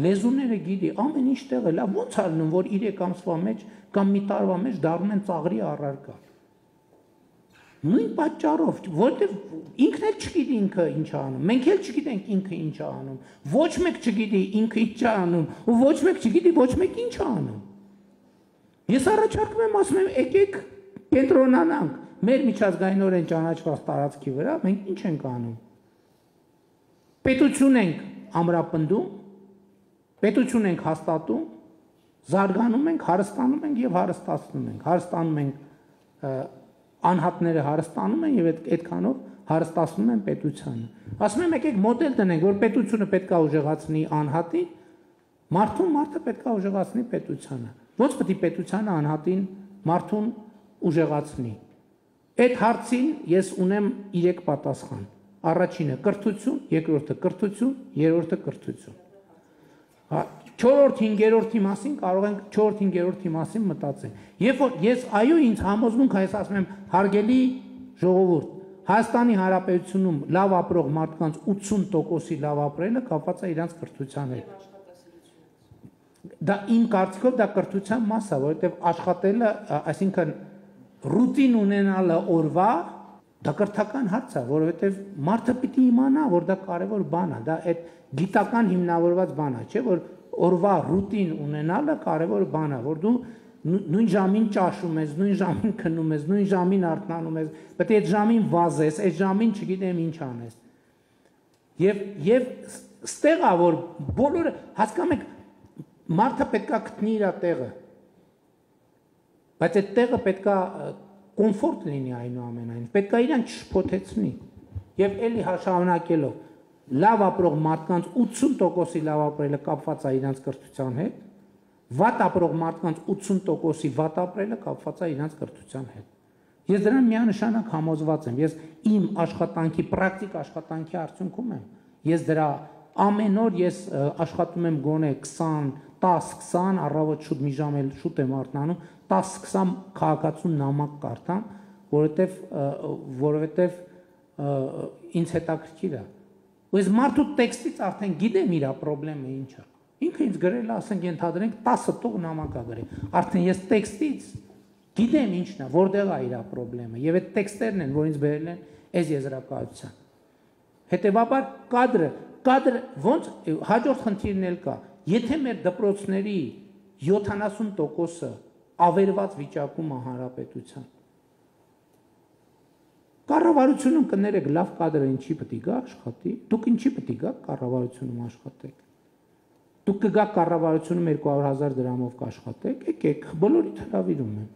լեզուները գիտի, ամեն ինչ տեղը, լավ ոնց է լինում, որ 3 ամսվա մեջ կամ մի տարվա մեջ դառնում են ծաղրի առարկա։ Նույն պատճառով, որտեղ ինքն էլ չգիտի ինքը ինչ է անում, մենք էլ չգիտենք ինքը ինչ է անում, ոչ մեկ չգիտի ինքը ինչ է անում, ու ոչ մեկ չգիտի ոչ մեկ ինչ է անում։ Ես առաջարկում եմ, ասում եմ, եկեք կենտրոնանանք մեր միջազգայինորեն ճանաչված տարածքի վրա, մենք ինչ ենք անում։ Պետություն ենք ամրապնդում, պետություն ենք հաստատում, զարգանում ենք, հարստանում ենք եւ հարստացնում ենք։ Հարստանում ենք անհատները հարստանում են եւ այդքանով հարստացնում են պետությանը։ Ասում եմ, եկեք մոդել դնենք, որ պետությունը պետք է ուժեղացնի անհատին, մարդը պետք է ուժեղացնի պետությանը։ Ոնց պետք է պետությանը անհատին մարդուն ուժեղացնի։ Այդ հարցին ես ունեմ 3 պատասխան։ Առաջինը կրթություն, երկրորդը կրթություն, երրորդը կրթություն։ 4-5-րդի մասին կարող ենք 4-5-րդի մասին մտածենք։ Երբ որ ես այո ինձ համոզմունք այս ասում եմ հարգելի ժողովուրդ, Հայաստանի Հանրապետությունում լավ ապրող մարդկանց 80%-ի լավ ապրելը կապված է իրանց կրթության հետ։ Դա իմ կարծիքով դա կրթության մաս է, որովհետև աշխատելը, այսինքն ռուտին ունենալը օրվա, դա կրթական հարց է, որովհետև մարդը պիտի իմանա, որ դա կարևոր բան է, դա այդ գիտական հիմնավորված բան է, չէ՞ որ օրվա ռուտին ունենալը կարևոր բան է, որ դու նույն ժամին ճաշում ես, նույն ժամին քնում ես, նույն ժամին արթնանում ես, պետք է այդ ժամին վազես, այդ ժամին չգիտեմ ինչ անես։ Եվ ստեղ է, որ բոլորը հասկանում եք, մարդը պետք է գտնի իր տեղը, բայց այդ տեղը պետք է կոմֆորտ լինի այնուամենայնիվ, պետք է իրան չշփոթեցնի։ Եվ էլի շարունակելով, լավ ապրող մարդկանց 80%-ի լավ ապրելը կապված է իրանց կրթության հետ, վատ ապրող մարդկանց 80%-ի վատ ապրելը կապված է իրանց կրթության հետ։ Ես դրան միանշանակ համոզված եմ, ես իմ աշխատանքի, պրակտիկ աշխատանքի արդյունքում եմ, ես դրա ամեն օր ես աշխատում եմ գոնե 10-20, առավոտ շուտ մի ժամ էլ շուտ եմ արթնանում, 10-20 քաղաքացու նամակ կարդամ, որովհետև ինձ հետաքրքիր է։ Ու ես մարդու տեքստից արդեն գիտեմ իր խնդրեմը ինչ է։ Ինքը ինձ գրել է, ասենք ենթադրենք 10 տող նամակ է գրել։ Արդեն ես տեքստից գիտեմ ինչն է, որտեղ է իր խնդրեմը, եւ այդ տեքստերն են, որ ինձ բերել են այս եզրակացության։ Հետևաբար կադրը ոնց հաջորդ խնդիրն էլ կա։ Եթե մեր դպրոցների 70%-ը ավերված վիճակում է հանրապետության, կառավարությունում կներեք լավ կադրը ինչի պետք է գա աշխատի, դուք ինչի պետք է գա կառավարությունում աշխատեք։ Դուք կգաք կառավարությունում 200,000 դրամով կաշխատեք, եկեք, բոլորիդ հրավիրում եմ։